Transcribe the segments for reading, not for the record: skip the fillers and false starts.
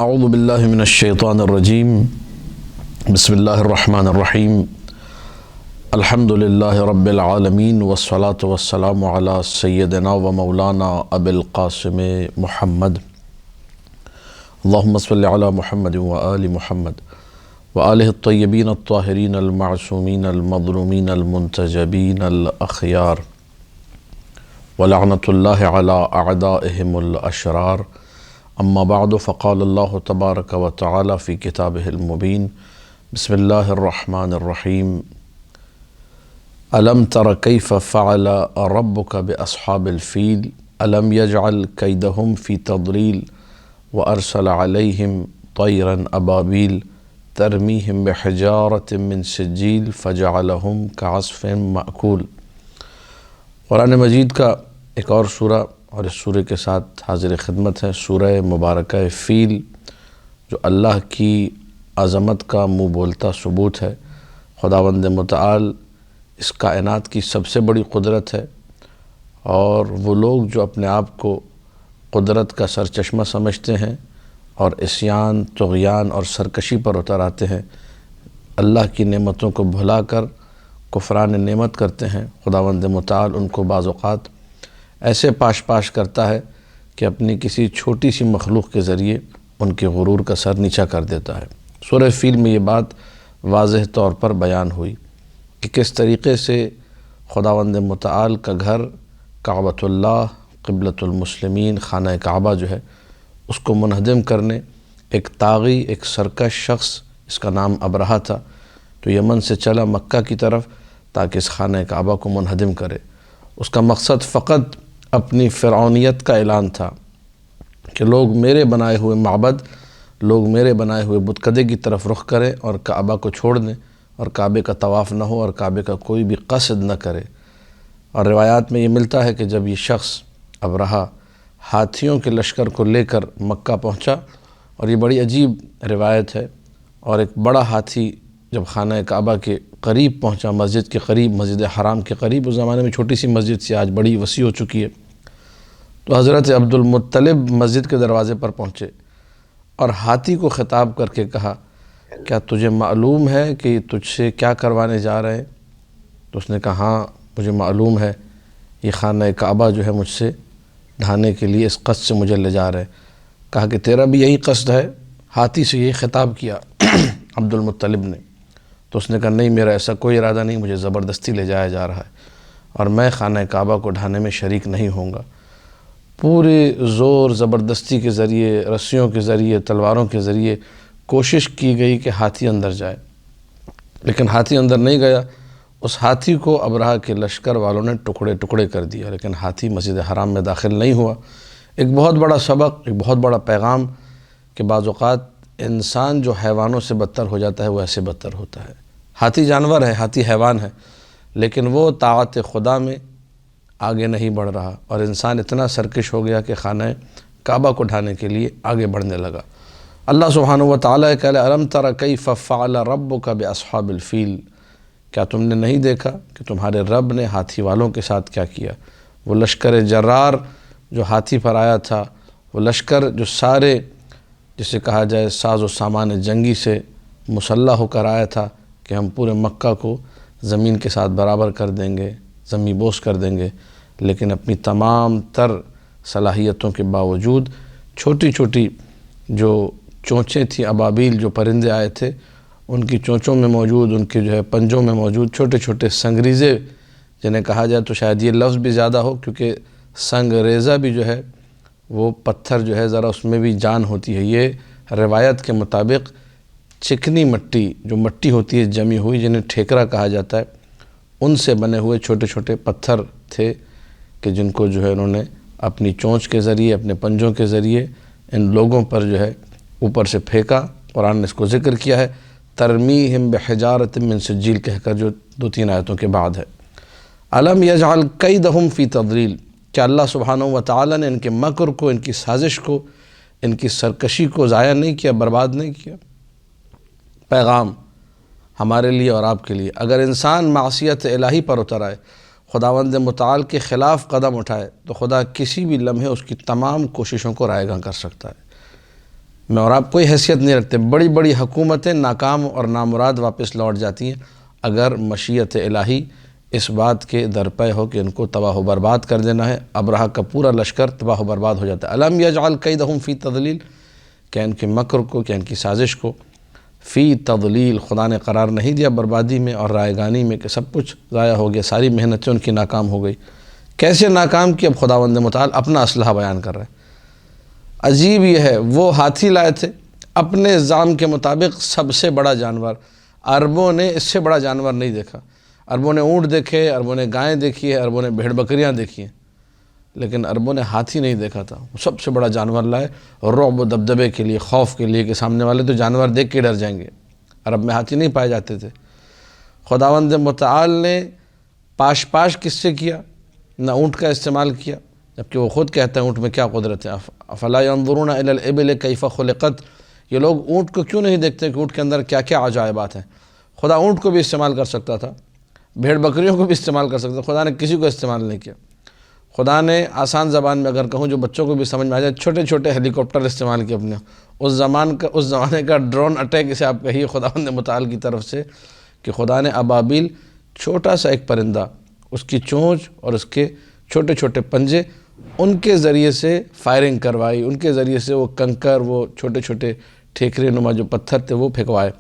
اعوذ باللہ من الشیطان الرجیم بسم اللہ الرحمن الرحیم الحمد للہ رب العالمین والصلاة والسلام علی سیدنا و مولانا ابی القاسم محمد اللہم صلی علی محمد و آل محمد و آلہ الطیبین الطاہرین المعصومین المظلومین المنتجبین الاخیار ولعنۃ اللہ علی اعدائہم الاشرار اما بعد فقال اللہ تبارک و تعالی فی کتابہ المبین بسم اللہ الرحمن الرحیم الم تر کیف فعل ربک باصحاب الفیل الم یجعل کیدہم فی تضلیل وارسل علیہم طیرا ابابیل ترمیہم بحجارۃ من سجیل فجعلہم کعصف مأکول۔ قرآن مجید کا ایک اور سورہ اور اس سورہ کے ساتھ حاضر خدمت ہے سورہ مبارکہ فیل، جو اللہ کی عظمت کا منہ بولتا ثبوت ہے۔ خداوند متعال اس کائنات کی سب سے بڑی قدرت ہے، اور وہ لوگ جو اپنے آپ کو قدرت کا سرچشمہ سمجھتے ہیں اور عصیان، طغیان اور سرکشی پر اتر آتے ہیں، اللہ کی نعمتوں کو بھلا کر کفران نعمت کرتے ہیں، خداوند متعال ان کو بعض اوقات ایسے پاش کرتا ہے کہ اپنی کسی چھوٹی سی مخلوق کے ذریعے ان کے غرور کا سر نیچا کر دیتا ہے۔ سورہ فیل میں یہ بات واضح طور پر بیان ہوئی کہ کس طریقے سے خداوند متعال کا گھر کعبۃ اللہ، قبلۃ المسلمین، خانہ کعبہ جو ہے اس کو منہدم کرنے ایک طاغی، ایک سرکش شخص، اس کا نام ابرہہ تھا، تو یمن سے چلا مکہ کی طرف تاکہ اس خانہ کعبہ کو منہدم کرے۔ اس کا مقصد فقط اپنی فرعونیت کا اعلان تھا کہ لوگ میرے بنائے ہوئے معبد، لوگ میرے بنائے ہوئے بتکدے کی طرف رخ کریں اور کعبہ کو چھوڑ دیں، اور کعبے کا طواف نہ ہو اور کعبے کا کوئی بھی قصد نہ کرے۔ اور روایات میں یہ ملتا ہے کہ جب یہ شخص ابرہہ ہاتھیوں کے لشکر کو لے کر مکہ پہنچا، اور یہ بڑی عجیب روایت ہے، اور ایک بڑا ہاتھی جب خانہ کعبہ کے قریب پہنچا، مسجد کے قریب، مسجد حرام کے قریب، اس زمانے میں چھوٹی سی مسجد سے آج بڑی وسیع ہو چکی ہے، تو حضرت عبد المطلب مسجد کے دروازے پر پہنچے اور ہاتھی کو خطاب کر کے کہا، کیا تجھے معلوم ہے کہ تجھ سے کیا کروانے جا رہے ہیں؟ تو اس نے کہا، ہاں مجھے معلوم ہے، یہ خانہ کعبہ جو ہے مجھ سے ڈھانے کے لیے اس قصد سے مجھے لے جا رہے ہیں۔ کہا کہ تیرا بھی یہی قصد ہے؟ ہاتھی سے یہی خطاب کیا عبد المطلب نے۔ تو اس نے کہا، نہیں، میرا ایسا کوئی ارادہ نہیں، مجھے زبردستی لے جایا جا رہا ہے، اور میں خانہ کعبہ کو ڈھانے میں شریک نہیں ہوں گا۔ پورے زور زبردستی کے ذریعے، رسیوں کے ذریعے، تلواروں کے ذریعے کوشش کی گئی کہ ہاتھی اندر جائے، لیکن ہاتھی اندر نہیں گیا۔ اس ہاتھی کو ابرہہ کے لشکر والوں نے ٹکڑے ٹکڑے کر دیا، لیکن ہاتھی مسجد حرام میں داخل نہیں ہوا۔ ایک بہت بڑا سبق، ایک بہت بڑا پیغام کہ بعض اوقات انسان جو حیوانوں سے بدتر ہو جاتا ہے وہ ایسے بدتر ہوتا ہے۔ ہاتھی جانور ہے، ہاتھی حیوان ہے، لیکن وہ طاعت خدا میں آگے نہیں بڑھ رہا، اور انسان اتنا سرکش ہو گیا کہ خانہ کعبہ کو ڈھانے کے لیے آگے بڑھنے لگا۔ اللہ سبحانہ و تعالیٰ کہہ الم تر کیف فعل ربک باصحاب الفیل، کیا تم نے نہیں دیکھا کہ تمہارے رب نے ہاتھی والوں کے ساتھ کیا کیا؟ وہ لشکر جرار جو ہاتھی پر آیا تھا، وہ لشکر جو سارے، جسے کہا جائے ساز و سامان جنگی سے مسلح ہو کر آیا تھا کہ ہم پورے مکہ کو زمین کے ساتھ برابر کر دیں گے، زمین بوس کر دیں گے، لیکن اپنی تمام تر صلاحیتوں کے باوجود چھوٹی چھوٹی جو چونچیں تھیں، ابابیل جو پرندے آئے تھے، ان کی چونچوں میں موجود، ان کے جو ہے پنجوں میں موجود چھوٹے چھوٹے سنگریزے، جنہیں کہا جائے تو شاید یہ لفظ بھی زیادہ ہو، کیونکہ سنگریزہ بھی جو ہے وہ پتھر جو ہے ذرا اس میں بھی جان ہوتی ہے۔ یہ روایت کے مطابق چکنی مٹی، جو مٹی ہوتی ہے جمی ہوئی، جنہیں ٹھیکرا کہا جاتا ہے، ان سے بنے ہوئے چھوٹے چھوٹے پتھر تھے کہ جن کو جو ہے انہوں نے اپنی چونچ کے ذریعے، اپنے پنجوں کے ذریعے ان لوگوں پر جو ہے اوپر سے پھینکا۔ قرآن نے اس کو ذکر کیا ہے ترمیہم بحجارۃ من سجیل کہہ کر، جو 2-3 آیتوں کے بعد ہے۔ الم یجعل کیدہم فی تضلیل، کیا اللہ سبحانہ و تعالیٰ نے ان کے مکر کو، ان کی سازش کو، ان کی سرکشی کو ضائع نہیں کیا، برباد نہیں کیا؟ پیغام ہمارے لیے اور آپ کے لیے، اگر انسان معصیت الہی پر اتر آئے، خداوند متعال کے خلاف قدم اٹھائے، تو خدا کسی بھی لمحے اس کی تمام کوششوں کو رائے گاں کر سکتا ہے۔ میں اور آپ کوئی حیثیت نہیں رکھتے۔ بڑی بڑی حکومتیں ناکام اور نامراد واپس لوٹ جاتی ہیں اگر مشیت الہی اس بات کے درپے ہو کہ ان کو تباہ و برباد کر دینا ہے۔ ابرہہ کا پورا لشکر تباہ و برباد ہو جاتا ہے۔ الم یجعل کیدہم فی تضلیل، کہ ان کے مکر کو، کہ ان کی سازش کو فی تضلیل، خدا نے قرار نہیں دیا بربادی میں اور رائیگانی میں، کہ سب کچھ ضائع ہو گیا، ساری محنتیں ان کی ناکام ہو گئی۔ کیسے ناکام کی؟ اب خداوند متعال اپنا اسلحہ بیان کر رہے ہیں۔ عجیب یہ ہے، وہ ہاتھی لائے تھے اپنے زعم کے مطابق سب سے بڑا جانور، عربوں نے اس سے بڑا جانور نہیں دیکھا۔ عربوں نے اونٹ دیکھے، عربوں نے گائیں دیکھی ہے، عربوں نے بھیڑ بکریاں دیکھی ہیں، لیکن عربوں نے ہاتھی نہیں دیکھا تھا۔ وہ سب سے بڑا جانور لائے، رعب و دبدبے کے لیے، خوف کے لیے، کہ سامنے والے تو جانور دیکھ کے ڈر جائیں گے۔ عرب میں ہاتھی نہیں پائے جاتے تھے۔ خداوند متعال نے پاش پاش کس سے کیا؟ نہ اونٹ کا استعمال کیا، جبکہ وہ خود کہتا ہے اونٹ میں کیا قدرت ہے۔ افلا ينظرون الى الابل کیف خلقت، یہ لوگ اونٹ کو کیوں نہیں دیکھتے کہ اونٹ کے اندر کیا کیا عجائبات ہیں۔ خدا اونٹ کو بھی استعمال کر سکتا تھا، بھیڑ بکریوں کو بھی استعمال کر سکتا تھا، خدا نے کسی کو استعمال نہیں کیا۔ خدا نے آسان زبان میں اگر کہوں جو بچوں کو بھی سمجھ میں آ جائے، چھوٹے چھوٹے ہیلی کاپٹر استعمال کیے اپنے۔ اس زمانے کا ڈرون اٹیک اسے آپ کہیے خداوند متعال کی طرف سے، کہ خدا نے ابابیل، چھوٹا سا ایک پرندہ، اس کی چونچ اور اس کے چھوٹے چھوٹے پنجے، ان کے ذریعے سے فائرنگ کروائی، ان کے ذریعے سے وہ کنکر، وہ چھوٹے چھوٹے ٹھیکرے نما جو پتھر تھے وہ پھینکوائے۔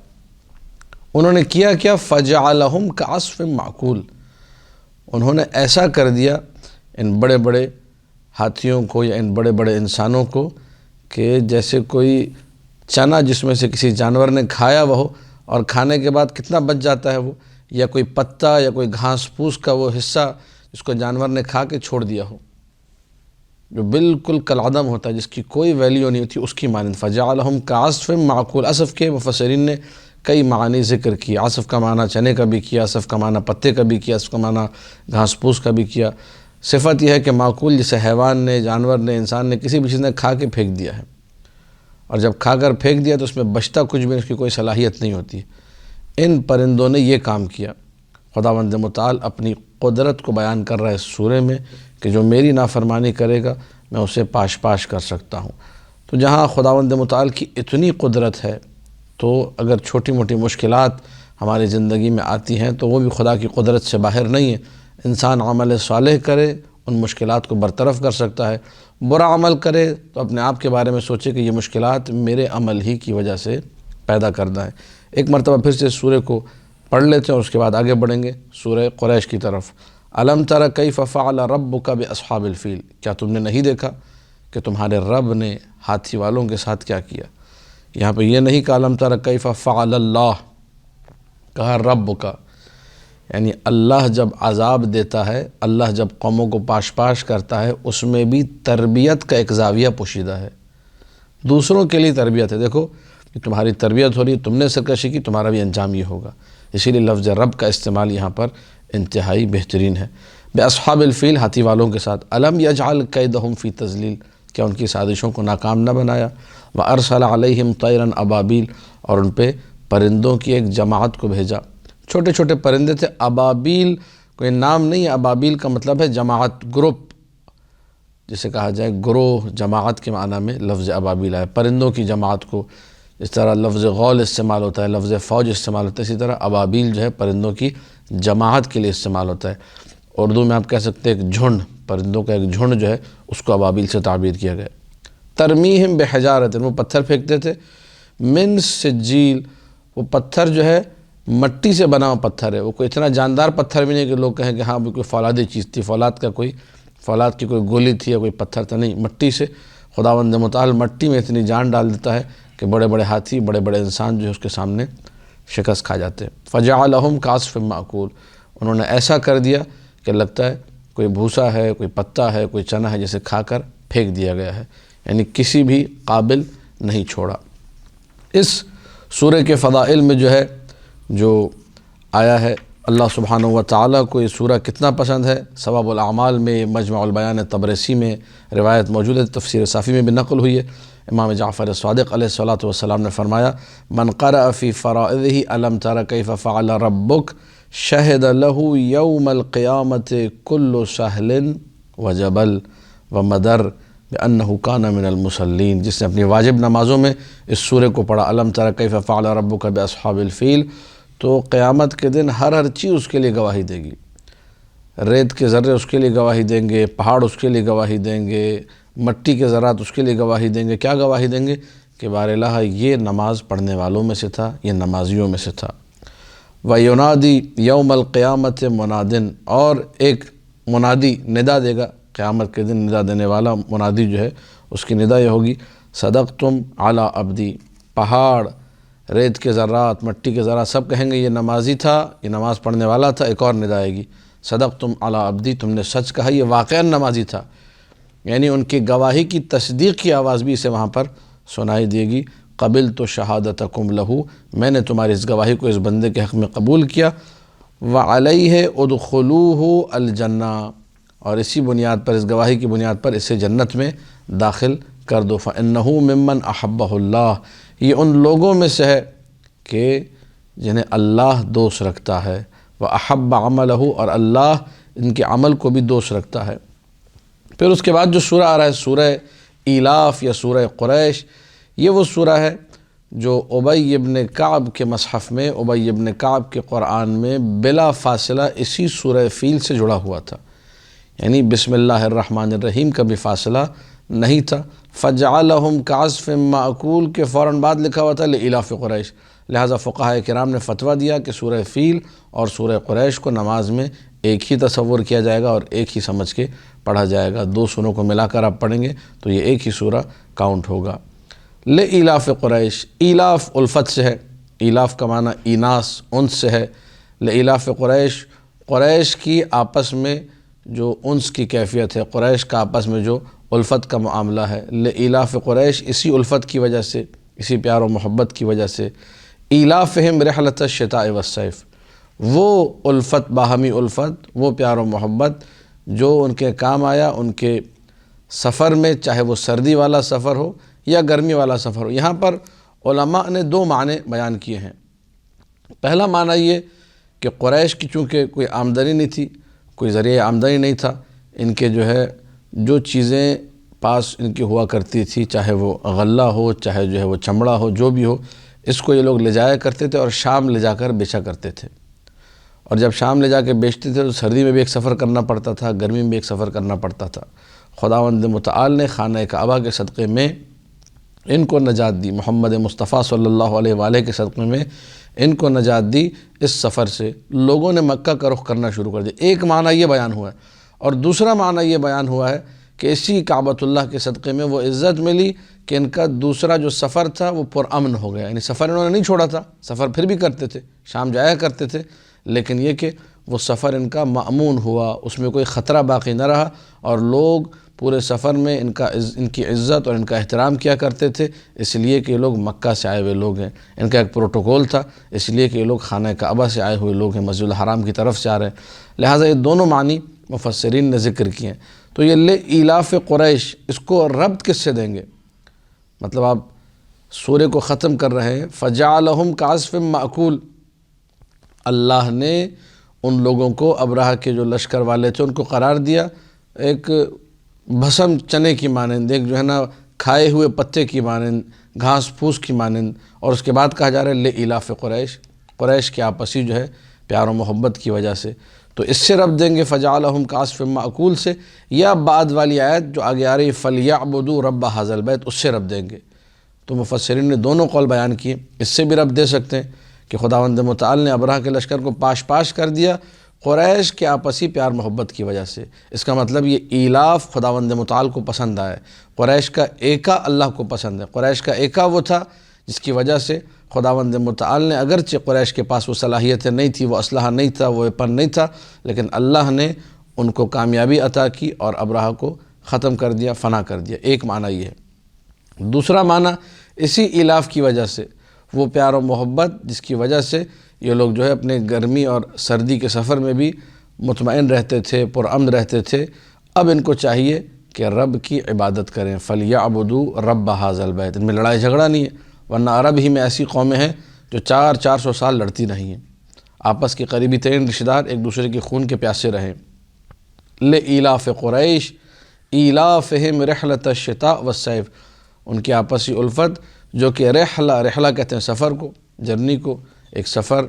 انہوں نے کیا فجعلہم کعصف معقول، انہوں نے ایسا کر دیا ان بڑے بڑے ہاتھیوں کو یا ان بڑے بڑے انسانوں کو کہ جیسے کوئی چنا جس میں سے کسی جانور نے کھایا وہ ہو، اور کھانے کے بعد کتنا بچ جاتا ہے وہ، یا کوئی پتا یا کوئی گھاس پھوس کا وہ حصہ جس کو جانور نے کھا کے چھوڑ دیا ہو، جو بالکل کالعدم ہوتا ہے، جس کی کوئی ویلیو نہیں ہوتی، اس کی مانند۔ فجعلہم کعصف معقول، عصف کے مفسرین نے کئی معانی ذکر کی۔ عصف کا معنی چنے کا بھی کیا، عصف کا معنی پتے کا بھی کیا، عصف کا معنی گھاس پھوس کا بھی کیا۔ صفت یہ ہے کہ معقول جسے حیوان نے، جانور نے، انسان نے، کسی بھی چیز نے کھا کے پھینک دیا ہے، اور جب کھا کر پھینک دیا تو اس میں بچتا کچھ بھی، اس کی کوئی صلاحیت نہیں ہوتی۔ ان پرندوں نے یہ کام کیا۔ خداوند متعال اپنی قدرت کو بیان کر رہا ہے اس سورے میں کہ جو میری نافرمانی کرے گا میں اسے پاش پاش کر سکتا ہوں۔ تو جہاں خداوند متعال کی اتنی قدرت ہے، تو اگر چھوٹی موٹی مشکلات ہماری زندگی میں آتی ہیں تو وہ بھی خدا کی قدرت سے باہر نہیں ہے۔ انسان عمل صالح کرے ان مشکلات کو برطرف کر سکتا ہے، برا عمل کرے تو اپنے آپ کے بارے میں سوچے کہ یہ مشکلات میرے عمل ہی کی وجہ سے پیدا کردہ ہے۔ ایک مرتبہ پھر سے سورہ کو پڑھ لیتے ہیں اور اس کے بعد آگے بڑھیں گے سورہ قریش کی طرف۔ الم تر کیف فعل ربک باصحاب الفیل، کیا تم نے نہیں دیکھا کہ تمہارے رب نے ہاتھی والوں کے ساتھ کیا کیا؟ یہاں پہ یہ نہیں کہ الم تر کیف فعل اللہ، کہا رب کا، یعنی اللہ جب عذاب دیتا ہے، اللہ جب قوموں کو پاش پاش کرتا ہے، اس میں بھی تربیت کا ایک زاویہ پوشیدہ ہے، دوسروں کے لیے تربیت ہے۔ دیکھو کہ تمہاری تربیت ہو رہی ہے، تم نے سرکشی کی، تمہارا بھی انجام یہ ہوگا۔ اسی لیے لفظ رب کا استعمال یہاں پر انتہائی بہترین ہے۔ باصحاب الفیل، ہاتھی والوں کے ساتھ۔ الم یجعل کیدہم فی تضلیل، کیا ان کی سازشوں کو ناکام نہ بنایا؟ وارسل علیہم طیرا ابابیل، اور ان پہ پرندوں کی ایک جماعت کو بھیجا۔ چھوٹے چھوٹے پرندے تھے، ابابیل کوئی نام نہیں ہے، ابابیل کا مطلب ہے جماعت، گروپ، جسے کہا جائے گروہ، جماعت کے معنی میں لفظ ابابیل ہے، پرندوں کی جماعت کو۔ اس طرح لفظ غول استعمال ہوتا ہے، لفظ فوج استعمال ہوتا ہے، اسی طرح ابابیل جو ہے پرندوں کی جماعت کے لیے استعمال ہوتا ہے۔ اردو میں آپ کہہ سکتے ہیں ایک جھنڈ، پرندوں کا ایک جھنڈ جو ہے اس کو ابابیل سے تعبیر کیا گیا۔ ترمیہم بحجارۃ، وہ پتھر پھینکتے تھے، من سجیل، وہ پتھر جو ہے مٹی سے بنا ہوا پتھر ہے، وہ کوئی اتنا جاندار پتھر بھی نہیں کہ لوگ کہیں کہ ہاں کوئی فولادی چیز تھی، فولاد کی کوئی گولی تھی یا کوئی پتھر تھا، نہیں، مٹی سے۔ خداوند متعال مٹی میں اتنی جان ڈال دیتا ہے کہ بڑے بڑے ہاتھی، بڑے بڑے انسان جو ہے اس کے سامنے شکست کھا جاتے ہیں۔ فجعلہم کعصف معقول، انہوں نے ایسا کر دیا کہ لگتا ہے کوئی بھوسا ہے، کوئی پتا ہے، کوئی چنا ہے، جسے کھا کر پھینک دیا گیا ہے، یعنی کسی بھی قابل نہیں چھوڑا۔ اس سورہ کے فضائل میں جو آیا ہے، اللہ سبحانہ و تعالیٰ کو یہ سورہ کتنا پسند ہے۔ ثواب الاعمال میں، مجمع البیان طبرسی میں روایت موجود ہے، تفسیر صافی میں بھی نقل ہوئی ہے۔ امام جعفر صادق علیہ الصلاۃ والسلام نے فرمایا، من قرأ فی فرائضہ الم تر کیف فعل ربک شہد لہ یوم القیامت کل سہل وجبل ومدر بأنہ کان من المصلین، جس نے اپنی واجب نمازوں میں اس سورہ کو پڑھا، الم تر کیف فعل ربک باصحاب الفیل، تو قیامت کے دن ہر چیز اس کے لیے گواہی دے گی۔ ریت کے ذرے اس کے لیے گواہی دیں گے، پہاڑ اس کے لیے گواہی دیں گے، مٹی کے ذرات اس کے لیے گواہی دیں گے۔ کیا گواہی دیں گے؟ کہ بار الہ یہ نماز پڑھنے والوں میں سے تھا، یہ نمازیوں میں سے تھا۔ وَيُنَادِي يَوْمَ الْقِيَامَةِ مُنَادٍ، اور ایک منادی ندا دے گا قیامت کے دن، ندا دینے والا منادی جو ہے اس کی ندا یہ ہوگی، صدقتم علی عبدی، پہاڑ، ریت کے ذرات، مٹی کے ذرات سب کہیں گے یہ نمازی تھا، یہ نماز پڑھنے والا تھا۔ ایک اور ندا آئے گی، صدقتم علی عبدی، تم نے سچ کہا، یہ واقعاً نمازی تھا، یعنی ان کی گواہی کی تصدیق کی آواز بھی اسے وہاں پر سنائی دے گی۔ قبلت شہادتکم لہو، میں نے تمہاری اس گواہی کو اس بندے کے حق میں قبول کیا۔ وعلیہ ادخلوہ الجنہ، اور اسی بنیاد پر، اس گواہی کی بنیاد پر اسے جنت میں داخل کر دو۔ فإنہ ممن احبہ اللہ، یہ ان لوگوں میں سے ہے کہ جنہیں اللہ دوست رکھتا ہے، وأحب عملہ، اور اللہ ان کے عمل کو بھی دوست رکھتا ہے۔ پھر اس کے بعد جو سورہ آ رہا ہے، سورہ ایلاف یا سورہ قریش، یہ وہ سورہ ہے جو ابی ابن کعب کے مصحف میں، ابی ابن کعب کے قرآن میں بلا فاصلہ اسی سورہ فیل سے جڑا ہوا تھا، یعنی بسم اللہ الرحمن الرحیم کا بھی فاصلہ نہیں تھا۔ فجعلہم کعصف مأکول کے فوراً بعد لکھا ہوا تھا لإلاف قریش، لہٰذا فقہاء کرام نے فتویٰ دیا کہ سورہ فیل اور سورہ قریش کو نماز میں ایک ہی تصور کیا جائے گا اور ایک ہی سمجھ کے پڑھا جائے گا۔ دو سوروں کو ملا کر آپ پڑھیں گے تو یہ ایک ہی سورہ کاؤنٹ ہوگا۔ لإلاف قریش، ایلاف الفت سے ہے، ایلاف کا معنی ایناس، انس سے ہے۔ لإلاف قریش، قریش کی آپس میں جو انس کی کیفیت ہے، قریش کا آپس میں جو الفت کا معاملہ ہے، لإلاف قریش اسی الفت کی وجہ سے، اسی پیار و محبت کی وجہ سے۔ ایلافہم رحلۃ الشتاء والصیف، وہ الفت، باہمی الفت، وہ پیار و محبت جو ان کے کام آیا ان کے سفر میں، چاہے وہ سردی والا سفر ہو یا گرمی والا سفر ہو۔ یہاں پر علماء نے دو معنی بیان کیے ہیں۔ پہلا معنی یہ کہ قریش کی چونکہ کوئی آمدنی نہیں تھی، کوئی ذریعہ آمدنی نہیں تھا، ان کے جو ہے جو چیزیں پاس ان کی ہوا کرتی تھی، چاہے وہ غلہ ہو، چاہے جو ہے وہ چمڑا ہو، جو بھی ہو، اس کو یہ لوگ لے جایا کرتے تھے اور شام لے جا کر بیچا کرتے تھے۔ اور جب شام لے جا کے بیچتے تھے تو سردی میں بھی ایک سفر کرنا پڑتا تھا، گرمی میں بھی ایک سفر کرنا پڑتا تھا۔ خداوند متعال نے خانہ کعبہ کے صدقے میں ان کو نجات دی، محمد مصطفیٰ صلی اللہ علیہ وآلہ کے صدقے میں ان کو نجات دی۔ اس سفر سے لوگوں نے مکہ کا رخ کرنا شروع کر دیا۔ ایک معنی یہ بیان ہوا ہے، اور دوسرا معنی یہ بیان ہوا ہے کہ اسی کعبۃ اللہ کے صدقے میں وہ عزت ملی کہ ان کا دوسرا جو سفر تھا وہ پرامن ہو گیا، یعنی سفر انہوں نے نہیں چھوڑا تھا، سفر پھر بھی کرتے تھے، شام جایا کرتے تھے، لیکن یہ کہ وہ سفر ان کا مأمون ہوا، اس میں کوئی خطرہ باقی نہ رہا، اور لوگ پورے سفر میں ان کی عزت اور ان کا احترام کیا کرتے تھے، اس لیے کہ یہ لوگ مکہ سے آئے ہوئے لوگ ہیں، ان کا ایک پروٹوکول تھا، اس لیے کہ یہ لوگ خانہ کعبہ سے آئے ہوئے لوگ ہیں، مسجد الحرام کی طرف سے آ رہے ہیں، لہٰذا یہ دونوں معنی مفسرین نے ذکر کیے ہیں۔ تو یہ لإلاف قریش، اس کو ربط کس سے دیں گے؟ مطلب آپ سورہ کو ختم کر رہے ہیں، فجعلہم کعصف مأکول، اللہ نے ان لوگوں کو، ابرہہ کے جو لشکر والے تھے ان کو قرار دیا ایک بھسم چنے کی مانند، ایک جو ہے نا کھائے ہوئے پتے کی مانند، گھاس پھوس کی مانند، اور اس کے بعد کہا جا رہا ہے لإلاف قریش، قریش کے آپسی جو ہے پیار و محبت کی وجہ سے۔ تو اس سے رب دیں گے فجعلہم کعصف مأکول سے، یا بعد والی آیت جو آگے آ رہی فلیعبدوا رب ھذا البیت، اس سے رب دیں گے۔ تو مفسرین نے دونوں قول بیان کیے، اس سے بھی رب دے سکتے ہیں کہ خداوند متعال نے ابرہہ کے لشکر کو پاش کر دیا قریش کے آپسی پیار محبت کی وجہ سے۔ اس کا مطلب یہ ایلاف خداوند متعال کو پسند آیا، قریش کا ایکا اللہ کو پسند ہے۔ قریش کا ایکا وہ تھا جس کی وجہ سے خداوند متعال نے، اگرچہ قریش کے پاس وہ صلاحیتیں نہیں تھی، وہ اسلحہ نہیں تھا، وہ ویپن نہیں تھا، لیکن اللہ نے ان کو کامیابی عطا کی اور ابرہہ کو ختم کر دیا، فنا کر دیا۔ ایک معنی یہ ہے۔ دوسرا معنی اسی ایلاف کی وجہ سے، وہ پیار و محبت جس کی وجہ سے یہ لوگ جو ہے اپنے گرمی اور سردی کے سفر میں بھی مطمئن رہتے تھے، پرامن رہتے تھے، اب ان کو چاہیے کہ رب کی عبادت کریں، فلیعبدوا رب ھذا البیت۔ ان میں لڑائی جھگڑا نہیں ہے، ورنہ عرب ہی میں ایسی قومیں ہیں جو 400 سال لڑتی رہی ہیں، آپس کے قریبی ترین رشتہ دار ایک دوسرے کے خون کے پیاسے رہے۔ لإلاف قریش، ایلافہم رحلۃ الشتاء والصیف، ان کی آپسی الفت جو کہ رحلہ کہتے ہیں سفر کو، جرنی کو، ایک سفر،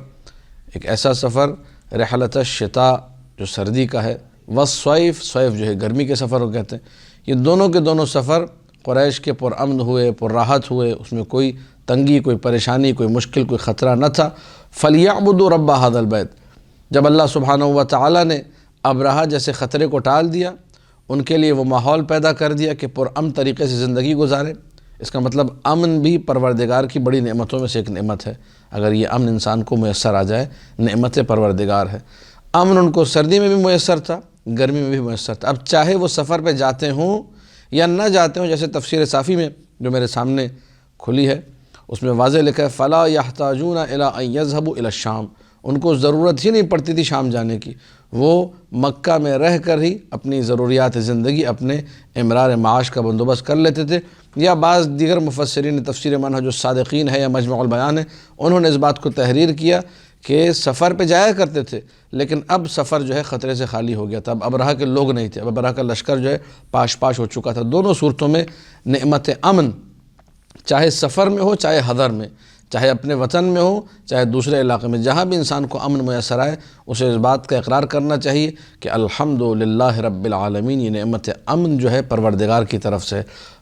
ایک ایسا سفر، رحلۃ الشتاء جو سردی کا ہے، والصیف، صیف جو ہے گرمی کے سفر کو کہتے ہیں، یہ دونوں کے دونوں سفر قریش کے پرامن ہوئے، پرراحت ہوئے، اس میں کوئی تنگی، کوئی پریشانی، کوئی مشکل، کوئی خطرہ نہ تھا۔ فَلْيَعْبُدُوا رَبَّ هَذَا الْبَيْتِ، جب اللہ سبحانہ و تعالیٰ نے ابرہہ جیسے خطرے کو ٹال دیا، ان کے لیے وہ ماحول پیدا کر دیا کہ پرامن طریقے سے زندگی گزاریں، اس کا مطلب امن بھی پروردگار کی بڑی نعمتوں میں سے ایک نعمت ہے۔ اگر یہ امن انسان کو میسر آ جائے، نعمت پروردگار ہے۔ امن ان کو سردی میں بھی میسر تھا، گرمی میں بھی میسر تھا۔ اب چاہے وہ سفر پہ جاتے ہوں یا نہ جاتے ہوں، جیسے تفسیر صافی میں جو میرے سامنے کھلی ہے اس میں واضح لکھا ہے فَلَا يَحْتَاجُونَ إِلَىٰ أَن يَذْهَبُوا إِلَى الشَّامِ، ان کو ضرورت ہی نہیں پڑتی تھی شام جانے کی، وہ مکہ میں رہ کر ہی اپنی ضروریات زندگی، اپنے امرار معاش کا بندوبست کر لیتے تھے۔ یا بعض دیگر مفسرین تفسیر منہج الصادقین ہے یا مجمع البیان ہے، انہوں نے اس بات کو تحریر کیا کہ سفر پہ جایا کرتے تھے، لیکن اب سفر جو ہے خطرے سے خالی ہو گیا تھا، اب ابرہہ کے لوگ نہیں تھے، اب ابرہہ کا لشکر جو ہے پاش پاش ہو چکا تھا۔ دونوں صورتوں میں نعمت امن، چاہے سفر میں ہو چاہے حضر میں، چاہے اپنے وطن میں ہو چاہے دوسرے علاقے میں، جہاں بھی انسان کو امن میسر آئے اسے اس بات کا اقرار کرنا چاہیے کہ الحمدللہ رب العالمین، یہ نعمت امن جو ہے پروردگار کی طرف سے،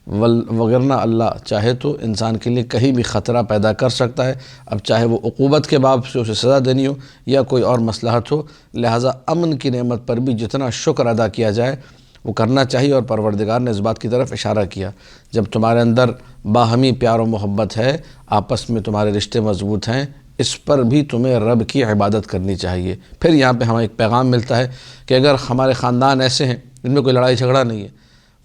وگرنہ اللہ چاہے تو انسان کے لیے کہیں بھی خطرہ پیدا کر سکتا ہے، اب چاہے وہ عقوبت کے باب سے اسے سزا دینی ہو یا کوئی اور مصلحت ہو، لہٰذا امن کی نعمت پر بھی جتنا شکر ادا کیا جائے وہ کرنا چاہیے۔ اور پروردگار نے اس بات کی طرف اشارہ کیا، جب تمہارے اندر باہمی پیار و محبت ہے، آپس میں تمہارے رشتے مضبوط ہیں، اس پر بھی تمہیں رب کی عبادت کرنی چاہیے۔ پھر یہاں پہ ہمیں ایک پیغام ملتا ہے کہ اگر ہمارے خاندان ایسے ہیں جن میں کوئی لڑائی جھگڑا نہیں ہے،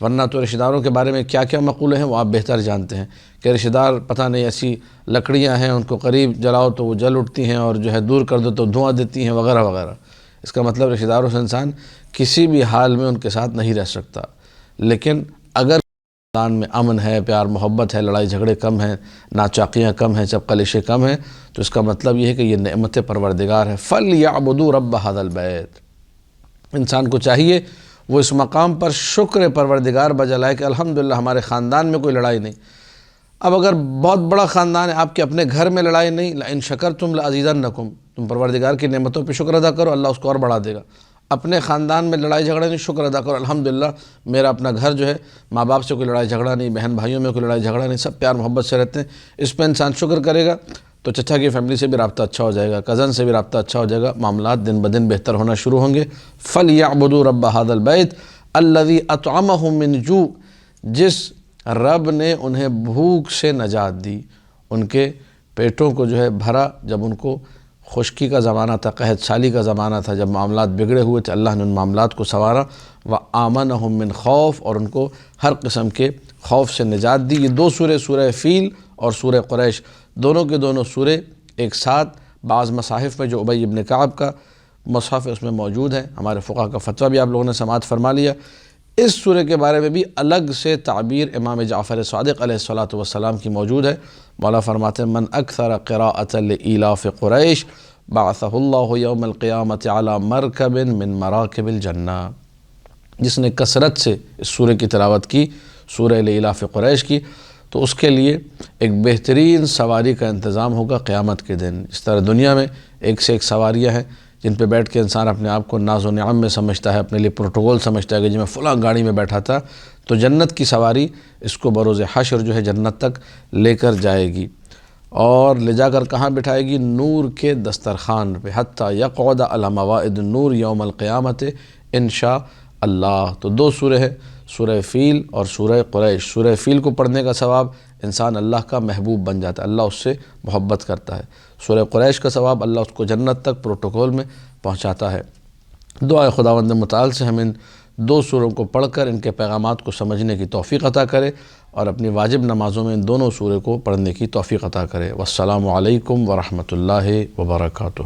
ورنہ تو رشتہ داروں کے بارے میں کیا کیا مقولے ہیں وہ آپ بہتر جانتے ہیں کہ رشتہ دار پتہ نہیں ایسی لکڑیاں ہیں، ان کو قریب جلاؤ تو وہ جل اٹھتی ہیں اور جو ہے دور کر دو تو دھواں دیتی ہیں وغیرہ وغیرہ۔ اس کا مطلب رشتہ داروں سے انسان کسی بھی حال میں ان کے ساتھ نہیں رہ سکتا، لیکن اگر خاندان میں امن ہے، پیار محبت ہے، لڑائی جھگڑے کم ہیں، ناچاقیاں کم ہیں، چپ کلشیں کم ہیں، تو اس کا مطلب یہ ہے کہ یہ نعمت پروردگار ہے۔ فَلْيَعْبُدُوا رَبَّ هَذَا الْبَيْتِ، انسان کو چاہیے وہ اس مقام پر شکر پروردگار بجا لائے کہ الحمدللہ ہمارے خاندان میں کوئی لڑائی نہیں۔ اب اگر بہت بڑا خاندان ہے، آپ کے اپنے گھر میں لڑائی نہیں، لَإِن شَكَرْتُمْ لَأَزِيدَنَّكُمْ، تم پروردگار کی نعمتوں پہ شکر ادا کرو، اللہ اس کو اور بڑھا دے گا۔ اپنے خاندان میں لڑائی جھگڑا نہیں، شکر ادا کرو الحمدللہ میرا اپنا گھر جو ہے، ماں باپ سے کوئی لڑائی جھگڑا نہیں، بہن بھائیوں میں کوئی لڑائی جھگڑا نہیں، سب پیار محبت سے رہتے ہیں۔ اس پہ انسان شکر کرے گا تو چچا کی فیملی سے بھی رابطہ اچھا ہو جائے گا، کزن سے بھی رابطہ اچھا ہو جائے گا، معاملات دن بدن بہتر ہونا شروع ہوں گے۔ فَلْيَعْبُدُوا رَبَّ هَذَا الْبَيْتِ الَّذِي أَطْعَمَهُم مِّن جُوع، جس رب نے انہیں بھوک سے نجات دی، ان کے پیٹوں کو جو ہے بھرا، جب ان کو خشکی کا زمانہ تھا، قحط سالی کا زمانہ تھا، جب معاملات بگڑے ہوئے تھے، اللہ نے ان معاملات کو سنوارا۔ وَآمَنَهُم مِّن خَوْف، اور ان کو ہر قسم کے خوف سے نجات دی۔ یہ دو سورہ، سورہ فیل اور سورہ قریش، دونوں کے دونوں سورے ایک ساتھ بعض مصاحف میں جو ابی ابن کعب کا مصحف ہے اس میں موجود ہے، ہمارے فقہ کا فتویٰ بھی آپ لوگوں نے سماعت فرما لیا۔ اس سورہ کے بارے میں بھی الگ سے تعبیر امام جعفر صادق علیہ الصلاۃ والسلام کی موجود ہے۔ مولا فرماتے ہیں من اکثر قراءۃ لإیلاف قریش بعثہ اللہ یوم القیامۃ علی مرکب من مراکب الجنہ، جس نے کثرت سے اس سورہ کی تلاوت کی، سورہ لإیلاف قریش کی، تو اس کے لیے ایک بہترین سواری کا انتظام ہوگا قیامت کے دن۔ اس طرح دنیا میں ایک سے ایک سواریاں ہیں جن پہ بیٹھ کے انسان اپنے آپ کو ناز و نعم میں سمجھتا ہے، اپنے لیے پروٹوکول سمجھتا ہے کہ جب میں فلاں گاڑی میں بیٹھا تھا، تو جنت کی سواری اس کو بروز حشر جو ہے جنت تک لے کر جائے گی، اور لے جا کر کہاں بٹھائے گی؟ نور کے دسترخوان پہ، حتیٰ یقعد علی موائد النور یوم القیامت انشاء اللہ۔ تو دو سورہ ہے، سورہ فیل اور سورہ قریش۔ سورہ فیل کو پڑھنے کا ثواب انسان اللہ کا محبوب بن جاتا ہے، اللہ اس سے محبت کرتا ہے۔ سورہ قریش کا ثواب اللہ اس کو جنت تک پروٹوکول میں پہنچاتا ہے۔ دعائے خداوند متعال سے ہم ان دو سوروں کو پڑھ کر ان کے پیغامات کو سمجھنے کی توفیق عطا کرے، اور اپنی واجب نمازوں میں ان دونوں سوروں کو پڑھنے کی توفیق عطا کرے۔ والسلام علیکم ورحمۃ اللہ وبرکاتہ۔